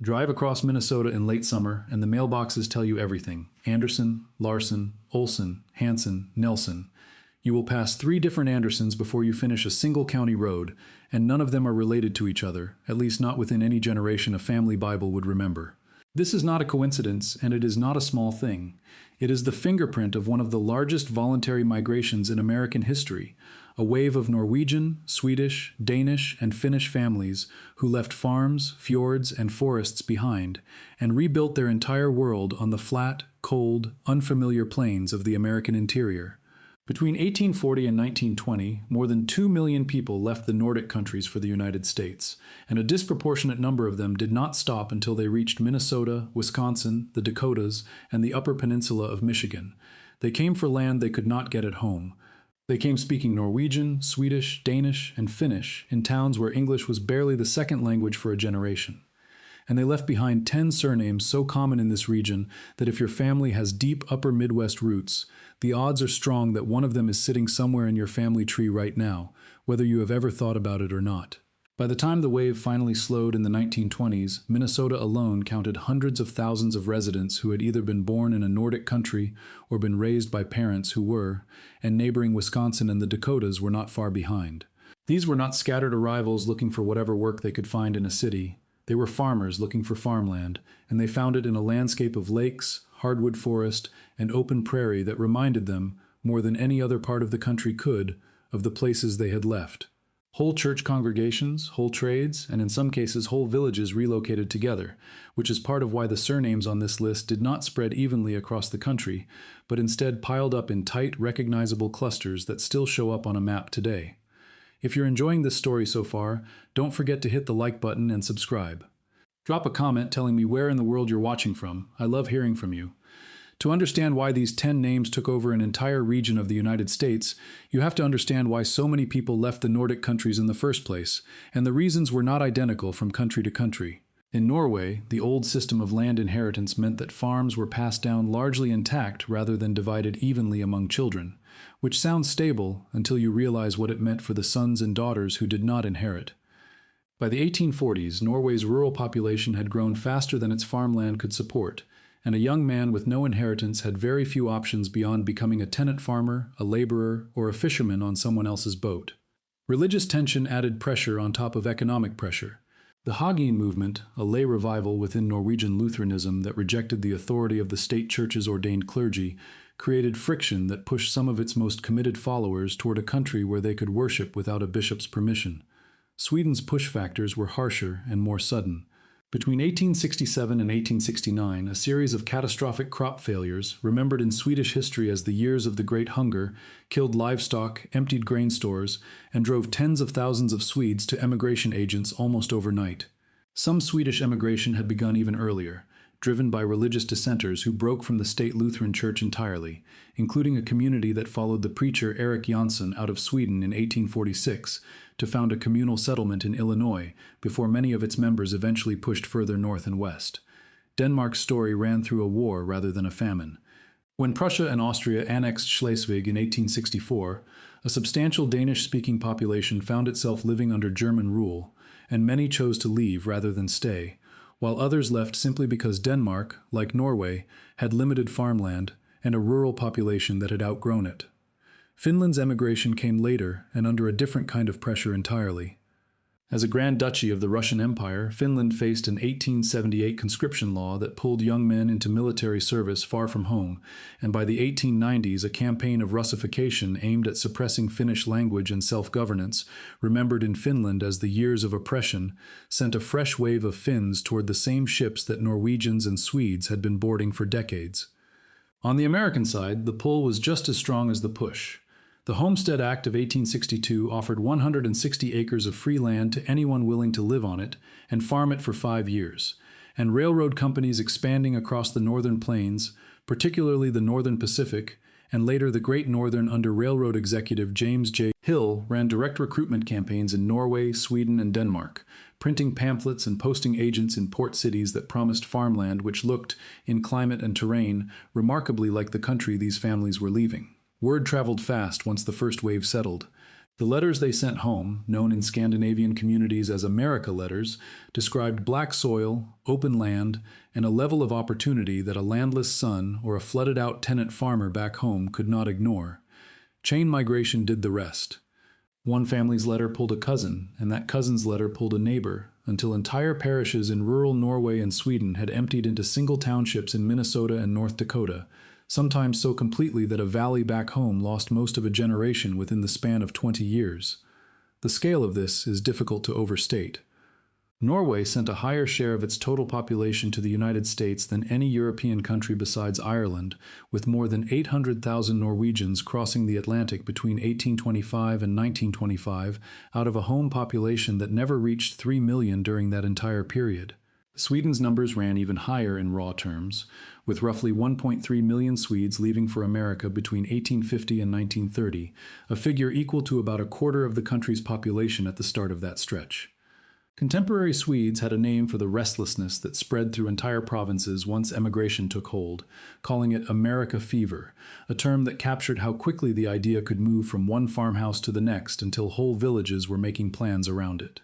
Drive across Minnesota in late summer, and the mailboxes tell you everything. Anderson, Larson, Olson, Hansen, Nelson. You will pass 3 different Andersons before you finish a single county road, and none of them are related to each other, at least not within any generation a family Bible would remember. This is not a coincidence, and it is not a small thing. It is the fingerprint of one of the largest voluntary migrations in American history, a wave of Norwegian, Swedish, Danish, and Finnish families who left farms, fjords, and forests behind and rebuilt their entire world on the flat, cold, unfamiliar plains of the American interior. Between 1840 and 1920, more than 2 million people left the Nordic countries for the United States, and a disproportionate number of them did not stop until they reached Minnesota, Wisconsin, the Dakotas, and the Upper Peninsula of Michigan. They came for land they could not get at home. They came speaking Norwegian, Swedish, Danish, and Finnish in towns where English was barely the second language for a generation. And they left behind 10 surnames so common in this region that if your family has deep upper Midwest roots, the odds are strong that one of them is sitting somewhere in your family tree right now, whether you have ever thought about it or not. By the time the wave finally slowed in the 1920s, Minnesota alone counted hundreds of thousands of residents who had either been born in a Nordic country or been raised by parents who were, and neighboring Wisconsin and the Dakotas were not far behind. These were not scattered arrivals looking for whatever work they could find in a city. They were farmers looking for farmland, and they found it in a landscape of lakes, hardwood forest, and open prairie that reminded them, more than any other part of the country could, of the places they had left. Whole church congregations, whole trades, and in some cases whole villages relocated together, which is part of why the surnames on this list did not spread evenly across the country, but instead piled up in tight, recognizable clusters that still show up on a map today. If you're enjoying this story so far, don't forget to hit the like button and subscribe. Drop a comment telling me where in the world you're watching from. I love hearing from you. To understand why these 10 names took over an entire region of the United States, you have to understand why so many people left the Nordic countries in the first place, and the reasons were not identical from country to country. In Norway, the old system of land inheritance meant that farms were passed down largely intact rather than divided evenly among children, which sounds stable until you realize what it meant for the sons and daughters who did not inherit. By the 1840s, Norway's rural population had grown faster than its farmland could support, and a young man with no inheritance had very few options beyond becoming a tenant farmer, a laborer, or a fisherman on someone else's boat. Religious tension added pressure on top of economic pressure. The Haugen movement, a lay revival within Norwegian Lutheranism that rejected the authority of the state church's ordained clergy, created friction that pushed some of its most committed followers toward a country where they could worship without a bishop's permission. Sweden's push factors were harsher and more sudden. Between 1867 and 1869, a series of catastrophic crop failures, remembered in Swedish history as the years of the Great Hunger, killed livestock, emptied grain stores, and drove tens of thousands of Swedes to emigration agents almost overnight. Some Swedish emigration had begun even earlier, driven by religious dissenters who broke from the state Lutheran Church entirely, including a community that followed the preacher Erik Janson out of Sweden in 1846 to found a communal settlement in Illinois before many of its members eventually pushed further north and west. Denmark's story ran through a war rather than a famine. When Prussia and Austria annexed Schleswig in 1864, a substantial Danish-speaking population found itself living under German rule, and many chose to leave rather than stay, while others left simply because Denmark, like Norway, had limited farmland and a rural population that had outgrown it. Finland's emigration came later and under a different kind of pressure entirely. As a Grand Duchy of the Russian Empire, Finland faced an 1878 conscription law that pulled young men into military service far from home, and by the 1890s a campaign of Russification aimed at suppressing Finnish language and self-governance, remembered in Finland as the years of oppression, sent a fresh wave of Finns toward the same ships that Norwegians and Swedes had been boarding for decades. On the American side, the pull was just as strong as the push. The Homestead Act of 1862 offered 160 acres of free land to anyone willing to live on it and farm it for 5 years, and railroad companies expanding across the northern plains, particularly the Northern Pacific, and later the Great Northern under railroad executive James J. Hill ran direct recruitment campaigns in Norway, Sweden, and Denmark, printing pamphlets and posting agents in port cities that promised farmland which looked, in climate and terrain, remarkably like the country these families were leaving. Word traveled fast once the first wave settled. The letters they sent home, known in Scandinavian communities as America letters, described black soil, open land, and a level of opportunity that a landless son or a flooded-out tenant farmer back home could not ignore. Chain migration did the rest. One family's letter pulled a cousin, and that cousin's letter pulled a neighbor, until entire parishes in rural Norway and Sweden had emptied into single townships in Minnesota and North Dakota, sometimes so completely that a valley back home lost most of a generation within the span of 20 years. The scale of this is difficult to overstate. Norway sent a higher share of its total population to the United States than any European country besides Ireland, with more than 800,000 Norwegians crossing the Atlantic between 1825 and 1925 out of a home population that never reached 3 million during that entire period. Sweden's numbers ran even higher in raw terms, with roughly 1.3 million Swedes leaving for America between 1850 and 1930, a figure equal to about a quarter of the country's population at the start of that stretch. Contemporary Swedes had a name for the restlessness that spread through entire provinces once emigration took hold, calling it America fever, a term that captured how quickly the idea could move from one farmhouse to the next until whole villages were making plans around it.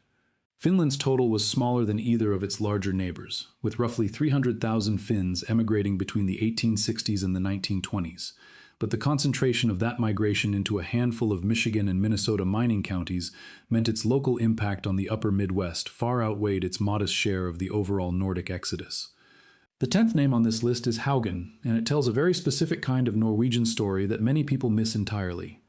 Finland's total was smaller than either of its larger neighbors, with roughly 300,000 Finns emigrating between the 1860s and the 1920s. But the concentration of that migration into a handful of Michigan and Minnesota mining counties meant its local impact on the upper Midwest far outweighed its modest share of the overall Nordic exodus. The 10th name on this list is Haugen, and it tells a very specific kind of Norwegian story that many people miss entirely.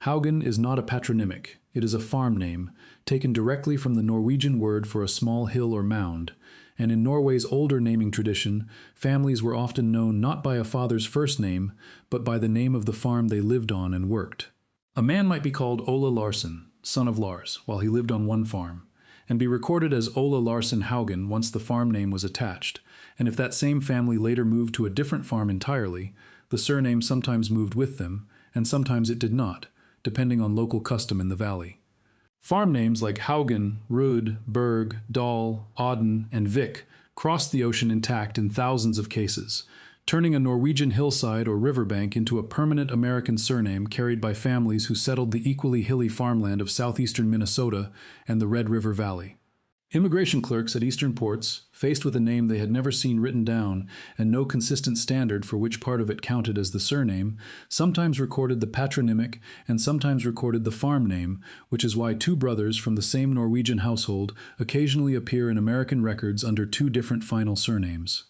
Haugen is not a patronymic, it is a farm name, taken directly from the Norwegian word for a small hill or mound, and in Norway's older naming tradition, families were often known not by a father's first name, but by the name of the farm they lived on and worked. A man might be called Ola Larson, son of Lars, while he lived on one farm, and be recorded as Ola Larson Haugen once the farm name was attached, and if that same family later moved to a different farm entirely, the surname sometimes moved with them, and sometimes it did not, depending on local custom in the valley. Farm names like Haugen, Rud, Berg, Dal, Auden, and Vik crossed the ocean intact in thousands of cases, turning a Norwegian hillside or riverbank into a permanent American surname carried by families who settled the equally hilly farmland of southeastern Minnesota and the Red River Valley. Immigration clerks at eastern ports, faced with a name they had never seen written down and no consistent standard for which part of it counted as the surname, sometimes recorded the patronymic and sometimes recorded the farm name, which is why two brothers from the same Norwegian household occasionally appear in American records under two different final surnames.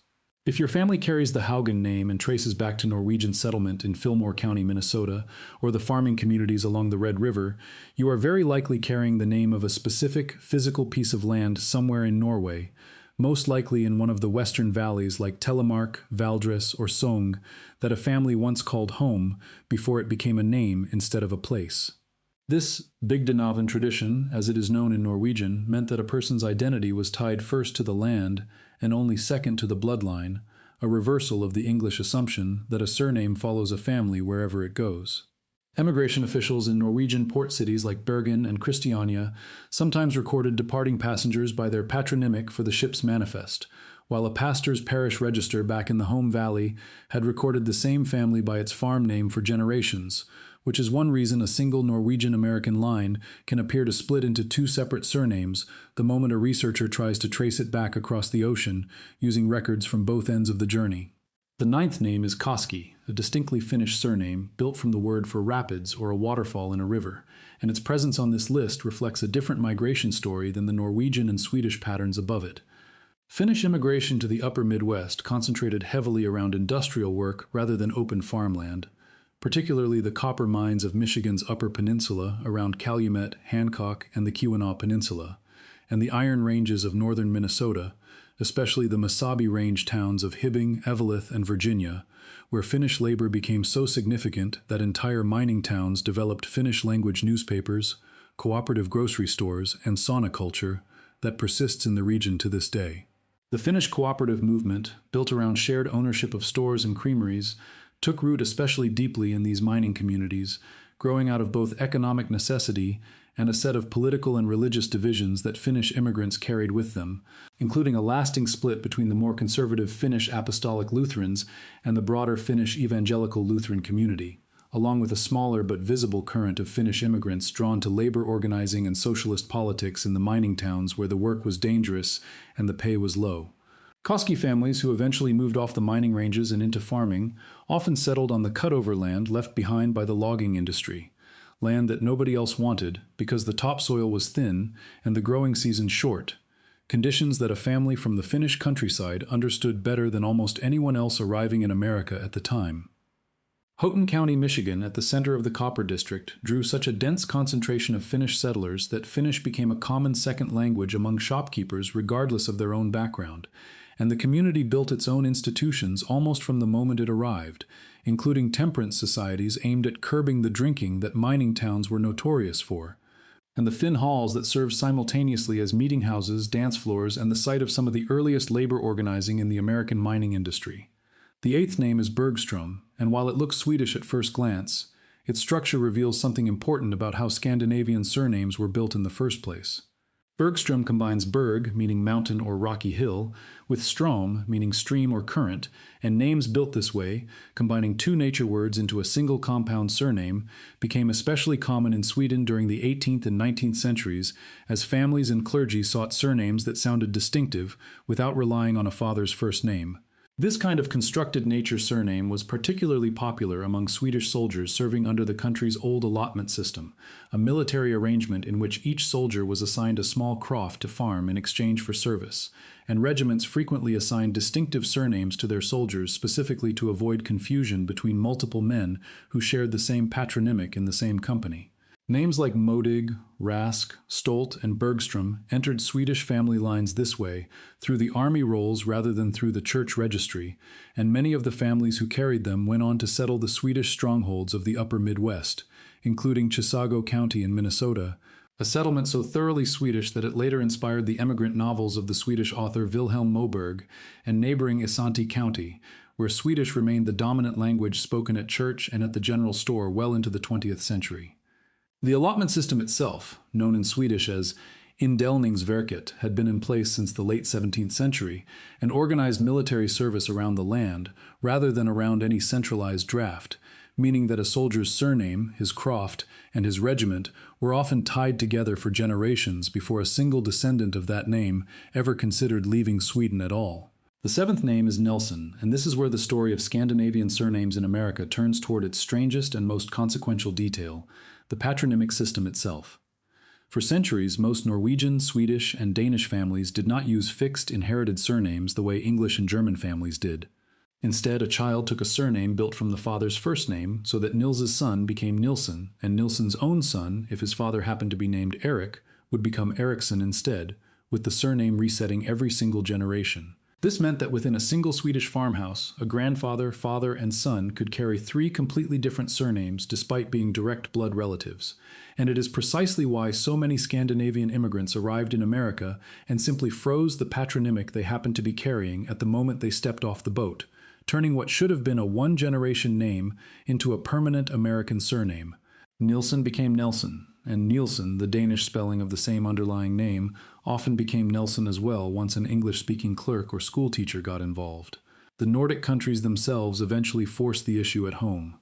If your family carries the Haugen name and traces back to Norwegian settlement in Fillmore County, Minnesota, or the farming communities along the Red River, you are very likely carrying the name of a specific physical piece of land somewhere in Norway, most likely in one of the western valleys like Telemark, Valdres, or Sogn, that a family once called home before it became a name instead of a place. This Bygdenaven tradition, as it is known in Norwegian, meant that a person's identity was tied first to the land and only second to the bloodline, a reversal of the English assumption that a surname follows a family wherever it goes. Emigration officials in Norwegian port cities like Bergen and Christiania sometimes recorded departing passengers by their patronymic for the ship's manifest, while a pastor's parish register back in the home valley had recorded the same family by its farm name for generations, which is one reason a single Norwegian-American line can appear to split into two separate surnames the moment a researcher tries to trace it back across the ocean using records from both ends of the journey. The 9th name is Koski, a distinctly Finnish surname built from the word for rapids or a waterfall in a river, and its presence on this list reflects a different migration story than the Norwegian and Swedish patterns above it. Finnish immigration to the upper Midwest concentrated heavily around industrial work rather than open farmland, particularly the copper mines of Michigan's Upper Peninsula around Calumet, Hancock, and the Keweenaw Peninsula, and the iron ranges of northern Minnesota, especially the Mesabi Range towns of Hibbing, Eveleth, and Virginia, where Finnish labor became so significant that entire mining towns developed Finnish-language newspapers, cooperative grocery stores, and sauna culture that persists in the region to this day. The Finnish cooperative movement, built around shared ownership of stores and creameries, took root especially deeply in these mining communities, growing out of both economic necessity and a set of political and religious divisions that Finnish immigrants carried with them, including a lasting split between the more conservative Finnish Apostolic Lutherans and the broader Finnish Evangelical Lutheran community, along with a smaller but visible current of Finnish immigrants drawn to labor organizing and socialist politics in the mining towns where the work was dangerous and the pay was low. Koski families who eventually moved off the mining ranges and into farming often settled on the cutover land left behind by the logging industry, land that nobody else wanted because the topsoil was thin and the growing season short, conditions that a family from the Finnish countryside understood better than almost anyone else arriving in America at the time. Houghton County, Michigan, at the center of the copper district, drew such a dense concentration of Finnish settlers that Finnish became a common second language among shopkeepers regardless of their own background, and the community built its own institutions almost from the moment it arrived, including temperance societies aimed at curbing the drinking that mining towns were notorious for, and the Finn halls that served simultaneously as meeting houses, dance floors, and the site of some of the earliest labor organizing in the American mining industry. The eighth name is Bergstrom, and while it looks Swedish at first glance, its structure reveals something important about how Scandinavian surnames were built in the first place. Bergstrom combines berg, meaning mountain or rocky hill, with strom, meaning stream or current, and names built this way, combining two nature words into a single compound surname, became especially common in Sweden during the 18th and 19th centuries as families and clergy sought surnames that sounded distinctive without relying on a father's first name. This kind of constructed nature surname was particularly popular among Swedish soldiers serving under the country's old allotment system, a military arrangement in which each soldier was assigned a small croft to farm in exchange for service, and regiments frequently assigned distinctive surnames to their soldiers specifically to avoid confusion between multiple men who shared the same patronymic in the same company. Names like Modig, Rask, Stolt, and Bergstrom entered Swedish family lines this way, through the army rolls rather than through the church registry, and many of the families who carried them went on to settle the Swedish strongholds of the upper Midwest, including Chisago County in Minnesota, a settlement so thoroughly Swedish that it later inspired the emigrant novels of the Swedish author Vilhelm Moberg, and neighboring Isanti County, where Swedish remained the dominant language spoken at church and at the general store well into the 20th century. The allotment system itself, known in Swedish as Indelningsverket, had been in place since the late 17th century and organized military service around the land rather than around any centralized draft, meaning that a soldier's surname, his croft, and his regiment were often tied together for generations before a single descendant of that name ever considered leaving Sweden at all. The seventh name is Nelson, and this is where the story of Scandinavian surnames in America turns toward its strangest and most consequential detail, the patronymic system itself. For centuries, most Norwegian, Swedish, and Danish families did not use fixed, inherited surnames the way English and German families did. Instead, a child took a surname built from the father's first name so that Nils's son became Nilsson, and Nilsson's own son, if his father happened to be named Eric, would become Eriksson instead, with the surname resetting every single generation. This meant that within a single Swedish farmhouse, a grandfather, father, and son could carry three completely different surnames despite being direct blood relatives. And it is precisely why so many Scandinavian immigrants arrived in America and simply froze the patronymic they happened to be carrying at the moment they stepped off the boat, turning what should have been a one-generation name into a permanent American surname. Nilsson became Nelson, and Nielsen, the Danish spelling of the same underlying name, often became Nelson as well once an English-speaking clerk or schoolteacher got involved. The Nordic countries themselves eventually forced the issue at home.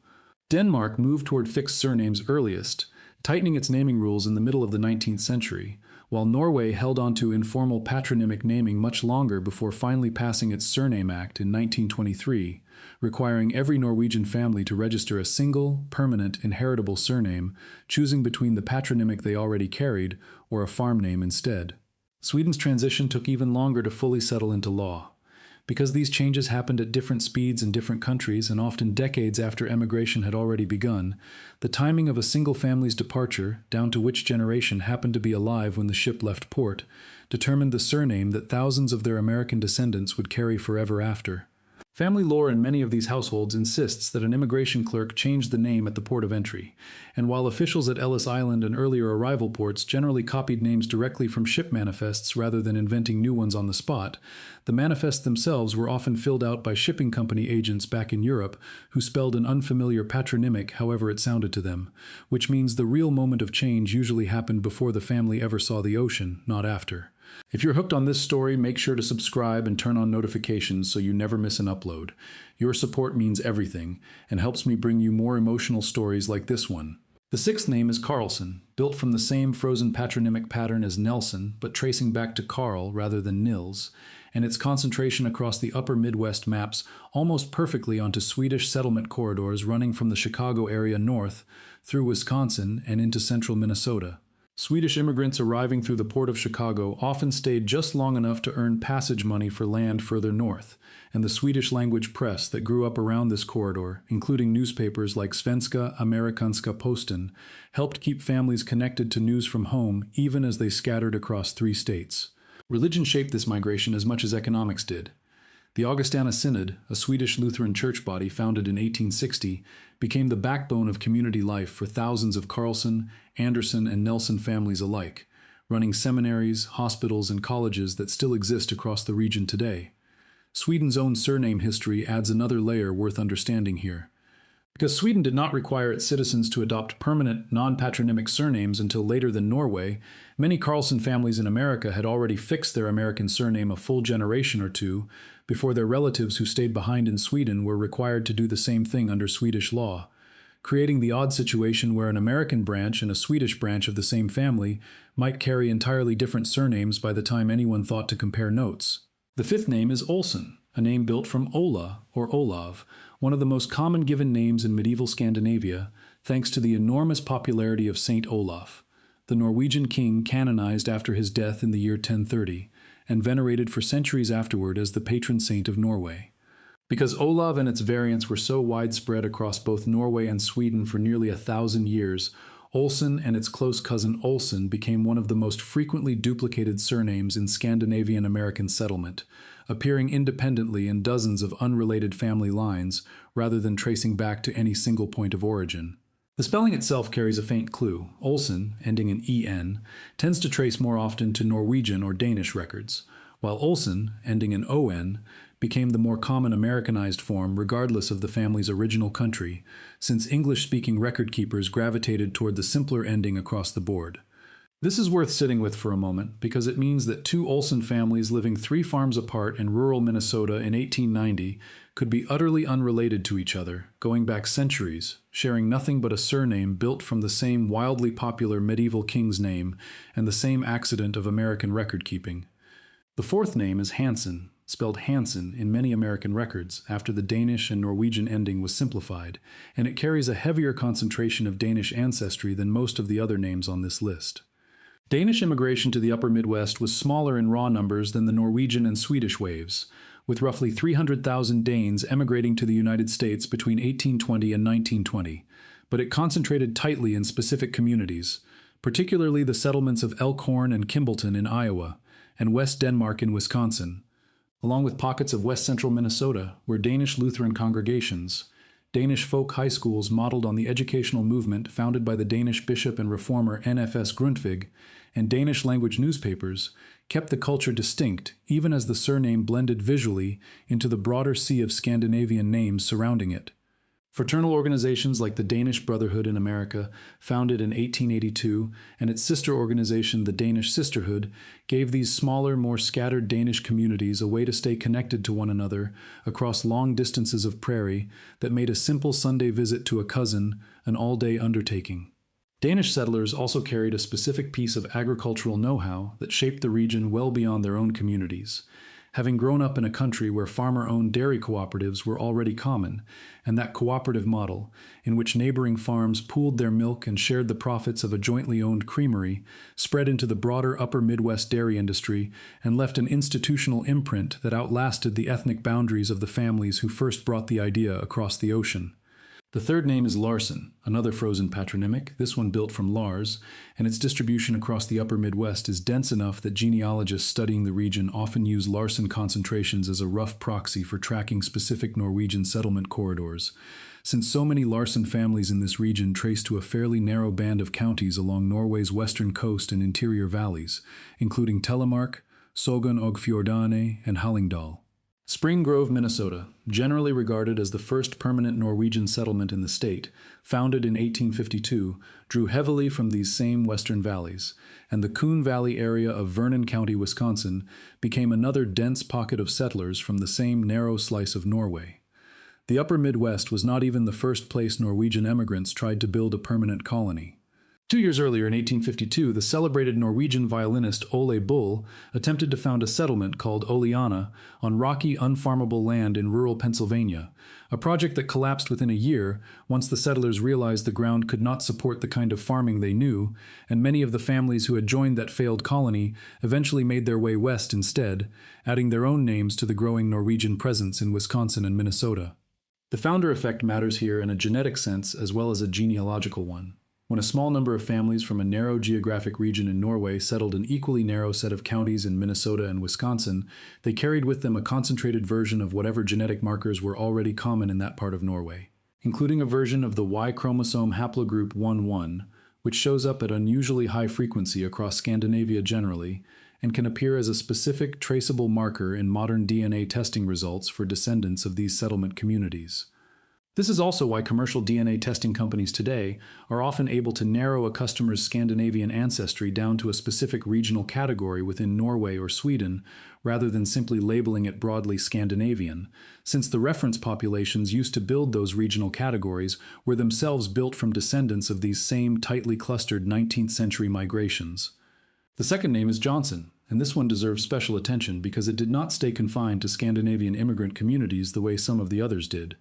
Denmark moved toward fixed surnames earliest, tightening its naming rules in the middle of the 19th century, while Norway held on to informal patronymic naming much longer before finally passing its Surname Act in 1923, requiring every Norwegian family to register a single, permanent, inheritable surname, choosing between the patronymic they already carried or a farm name instead. Sweden's transition took even longer to fully settle into law. Because these changes happened at different speeds in different countries and often decades after emigration had already begun, the timing of a single family's departure, down to which generation happened to be alive when the ship left port, determined the surname that thousands of their American descendants would carry forever after. Family lore in many of these households insists that an immigration clerk changed the name at the port of entry, and while officials at Ellis Island and earlier arrival ports generally copied names directly from ship manifests rather than inventing new ones on the spot, the manifests themselves were often filled out by shipping company agents back in Europe who spelled an unfamiliar patronymic however it sounded to them, which means the real moment of change usually happened before the family ever saw the ocean, not after. If you're hooked on this story, make sure to subscribe and turn on notifications so you never miss an upload. Your support means everything and helps me bring you more emotional stories like this one. The sixth name is Carlson, built from the same frozen patronymic pattern as Nelson, but tracing back to Carl rather than Nils, and its concentration across the upper Midwest maps almost perfectly onto Swedish settlement corridors running from the Chicago area north through Wisconsin and into central Minnesota. Swedish immigrants arriving through the port of Chicago often stayed just long enough to earn passage money for land further north, and the Swedish-language press that grew up around this corridor, including newspapers like Svenska Amerikanska Posten, helped keep families connected to news from home even as they scattered across 3 states. Religion shaped this migration as much as economics did. The Augustana Synod, a Swedish Lutheran church body founded in 1860, became the backbone of community life for thousands of Carlson, Anderson, and Nelson families alike, running seminaries, hospitals, and colleges that still exist across the region today. Sweden's own surname history adds another layer worth understanding here. Because Sweden did not require its citizens to adopt permanent, non-patronymic surnames until later than Norway, many Carlson families in America had already fixed their American surname a full generation or two before their relatives who stayed behind in Sweden were required to do the same thing under Swedish law, creating the odd situation where an American branch and a Swedish branch of the same family might carry entirely different surnames by the time anyone thought to compare notes. The fifth name is Olson, a name built from Ola or Olav, one of the most common given names in medieval Scandinavia, thanks to the enormous popularity of Saint Olaf, the Norwegian king canonized after his death in the year 1030, and venerated for centuries afterward as the patron saint of Norway. Because Olav and its variants were so widespread across both Norway and Sweden for nearly 1,000 years, Olson and its close cousin Olson became one of the most frequently duplicated surnames in Scandinavian American settlement, appearing independently in dozens of unrelated family lines rather than tracing back to any single point of origin. The spelling itself carries a faint clue. Olson, ending in en, tends to trace more often to Norwegian or Danish records, while Olson, ending in on, became the more common Americanized form regardless of the family's original country, since English-speaking record keepers gravitated toward the simpler ending across the board. This is worth sitting with for a moment because it means that 2 Olson families living 3 farms apart in rural Minnesota in 1890 could be utterly unrelated to each other, going back centuries, sharing nothing but a surname built from the same wildly popular medieval king's name and the same accident of American record-keeping. The fourth name is Hansen, spelled Hansen in many American records after the Danish and Norwegian ending was simplified, and it carries a heavier concentration of Danish ancestry than most of the other names on this list. Danish immigration to the upper Midwest was smaller in raw numbers than the Norwegian and Swedish waves, with roughly 300,000 Danes emigrating to the United States between 1820 and 1920, but it concentrated tightly in specific communities, particularly the settlements of Elkhorn and Kimballton in Iowa, and West Denmark in Wisconsin, along with pockets of west-central Minnesota where Danish Lutheran congregations, Danish folk high schools modeled on the educational movement founded by the Danish bishop and reformer N.F.S. Grundtvig, and Danish-language newspapers kept the culture distinct even as the surname blended visually into the broader sea of Scandinavian names surrounding it. Fraternal organizations like the Danish Brotherhood in America, founded in 1882, and its sister organization, the Danish Sisterhood, gave these smaller, more scattered Danish communities a way to stay connected to one another across long distances of prairie that made a simple Sunday visit to a cousin an all-day undertaking. Danish settlers also carried a specific piece of agricultural know-how that shaped the region well beyond their own communities, having grown up in a country where farmer-owned dairy cooperatives were already common, and that cooperative model, in which neighboring farms pooled their milk and shared the profits of a jointly owned creamery, spread into the broader upper Midwest dairy industry and left an institutional imprint that outlasted the ethnic boundaries of the families who first brought the idea across the ocean. The third name is Larson, another frozen patronymic, this one built from Lars, and its distribution across the upper Midwest is dense enough that genealogists studying the region often use Larson concentrations as a rough proxy for tracking specific Norwegian settlement corridors, since so many Larson families in this region trace to a fairly narrow band of counties along Norway's western coast and interior valleys, including Telemark, Sogn og Fjordane, and Hallingdal. Spring Grove, Minnesota, generally regarded as the first permanent Norwegian settlement in the state, founded in 1852, drew heavily from these same western valleys, and the Coon Valley area of Vernon County, Wisconsin, became another dense pocket of settlers from the same narrow slice of Norway. The upper Midwest was not even the first place Norwegian emigrants tried to build a permanent colony. 2 years earlier, in 1852, the celebrated Norwegian violinist Ole Bull attempted to found a settlement called Oleana on rocky, unfarmable land in rural Pennsylvania, a project that collapsed within a year once the settlers realized the ground could not support the kind of farming they knew, and many of the families who had joined that failed colony eventually made their way west instead, adding their own names to the growing Norwegian presence in Wisconsin and Minnesota. The founder effect matters here in a genetic sense as well as a genealogical one. When a small number of families from a narrow geographic region in Norway settled an equally narrow set of counties in Minnesota and Wisconsin, they carried with them a concentrated version of whatever genetic markers were already common in that part of Norway, including a version of the Y chromosome haplogroup 11, which shows up at unusually high frequency across Scandinavia generally, and can appear as a specific traceable marker in modern DNA testing results for descendants of these settlement communities. This is also why commercial DNA testing companies today are often able to narrow a customer's Scandinavian ancestry down to a specific regional category within Norway or Sweden, rather than simply labeling it broadly Scandinavian, since the reference populations used to build those regional categories were themselves built from descendants of these same tightly clustered 19th century migrations. The second name is Johnson, and this one deserves special attention because it did not stay confined to Scandinavian immigrant communities the way some of the others did.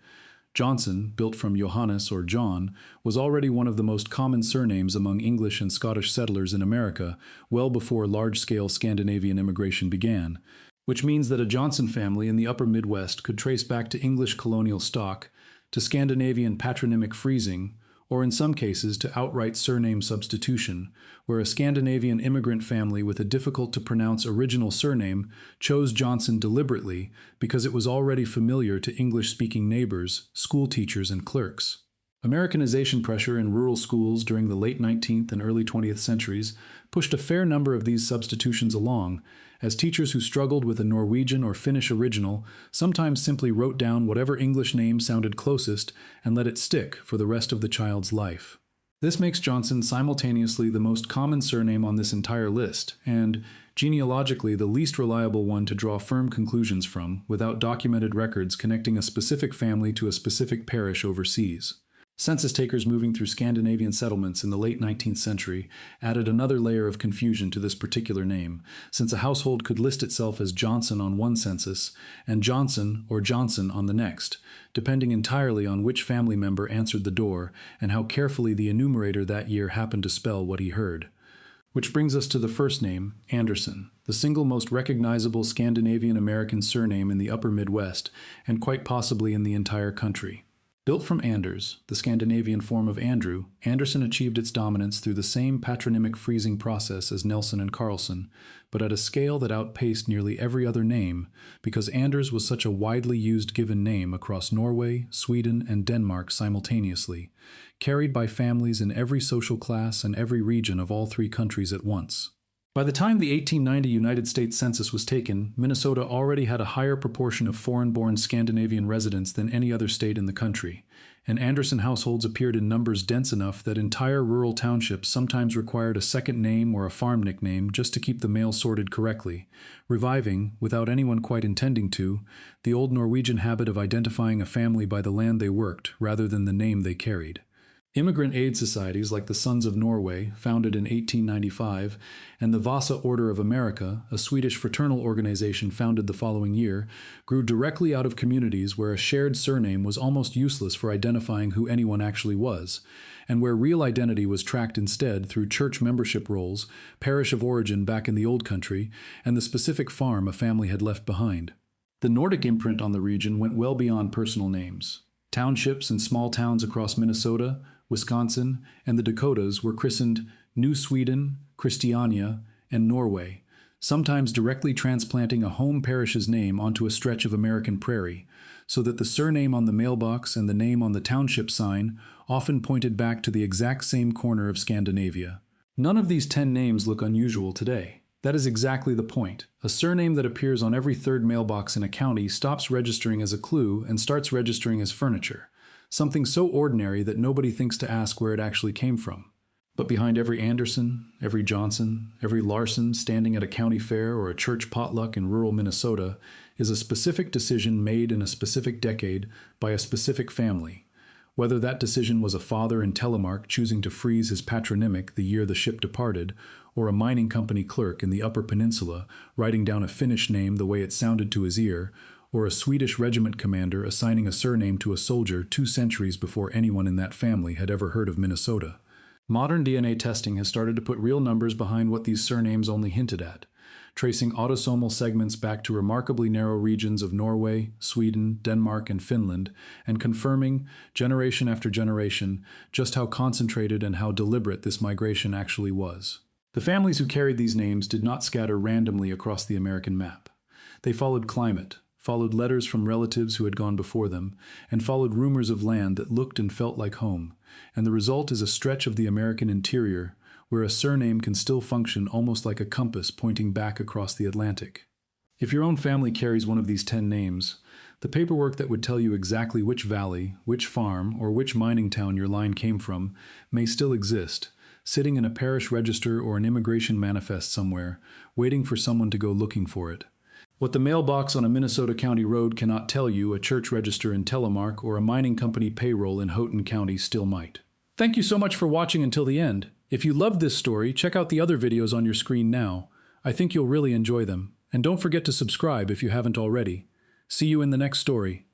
Johnson, built from Johannes or John, was already one of the most common surnames among English and Scottish settlers in America well before large-scale Scandinavian immigration began, which means that a Johnson family in the upper Midwest could trace back to English colonial stock, to Scandinavian patronymic freezing, or in some cases to outright surname substitution, where a Scandinavian immigrant family with a difficult-to-pronounce original surname chose Johnson deliberately because it was already familiar to English-speaking neighbors, school teachers, and clerks. Americanization pressure in rural schools during the late 19th and early 20th centuries pushed a fair number of these substitutions along, as teachers who struggled with a Norwegian or Finnish original sometimes simply wrote down whatever English name sounded closest and let it stick for the rest of the child's life. This makes Johnson simultaneously the most common surname on this entire list, and, genealogically, the least reliable one to draw firm conclusions from without documented records connecting a specific family to a specific parish overseas. Census takers moving through Scandinavian settlements in the late 19th century added another layer of confusion to this particular name, since a household could list itself as Johnson on one census and Johnson or Johnson on the next, depending entirely on which family member answered the door and how carefully the enumerator that year happened to spell what he heard. Which brings us to the first name, Anderson, the single most recognizable Scandinavian-American surname in the upper Midwest, and quite possibly in the entire country. Built from Anders, the Scandinavian form of Andrew, Anderson achieved its dominance through the same patronymic freezing process as Nelson and Carlson, but at a scale that outpaced nearly every other name, because Anders was such a widely used given name across Norway, Sweden, and Denmark simultaneously, carried by families in every social class and every region of all three countries at once. By the time the 1890 United States Census was taken, Minnesota already had a higher proportion of foreign-born Scandinavian residents than any other state in the country, and Anderson households appeared in numbers dense enough that entire rural townships sometimes required a second name or a farm nickname just to keep the mail sorted correctly, reviving, without anyone quite intending to, the old Norwegian habit of identifying a family by the land they worked rather than the name they carried. Immigrant aid societies like the Sons of Norway, founded in 1895, and the Vasa Order of America, a Swedish fraternal organization founded the following year, grew directly out of communities where a shared surname was almost useless for identifying who anyone actually was, and where real identity was tracked instead through church membership rolls, parish of origin back in the old country, and the specific farm a family had left behind. The Nordic imprint on the region went well beyond personal names. Townships and small towns across Minnesota, Wisconsin, and the Dakotas were christened New Sweden, Christiania, and Norway, sometimes directly transplanting a home parish's name onto a stretch of American prairie, so that the surname on the mailbox and the name on the township sign often pointed back to the exact same corner of Scandinavia. None of these 10 names look unusual today. That is exactly the point. A surname that appears on every third mailbox in a county stops registering as a clue and starts registering as furniture, something so ordinary that nobody thinks to ask where it actually came from. But behind every Anderson, every Johnson, every Larson standing at a county fair or a church potluck in rural Minnesota is a specific decision made in a specific decade by a specific family. Whether that decision was a father in Telemark choosing to freeze his patronymic the year the ship departed, or a mining company clerk in the Upper Peninsula writing down a Finnish name the way it sounded to his ear, or a Swedish regiment commander assigning a surname to a soldier 2 centuries before anyone in that family had ever heard of Minnesota. Modern DNA testing has started to put real numbers behind what these surnames only hinted at, tracing autosomal segments back to remarkably narrow regions of Norway, Sweden, Denmark, and Finland, and confirming, generation after generation, just how concentrated and how deliberate this migration actually was. The families who carried these names did not scatter randomly across the American map. They followed climate, followed letters from relatives who had gone before them, and followed rumors of land that looked and felt like home, and the result is a stretch of the American interior where a surname can still function almost like a compass pointing back across the Atlantic. If your own family carries one of these 10 names, the paperwork that would tell you exactly which valley, which farm, or which mining town your line came from may still exist, sitting in a parish register or an immigration manifest somewhere, waiting for someone to go looking for it. What the mailbox on a Minnesota county road cannot tell you, a church register in Telemark or a mining company payroll in Houghton County still might. Thank you so much for watching until the end. If you loved this story, check out the other videos on your screen now. I think you'll really enjoy them. And don't forget to subscribe if you haven't already. See you in the next story.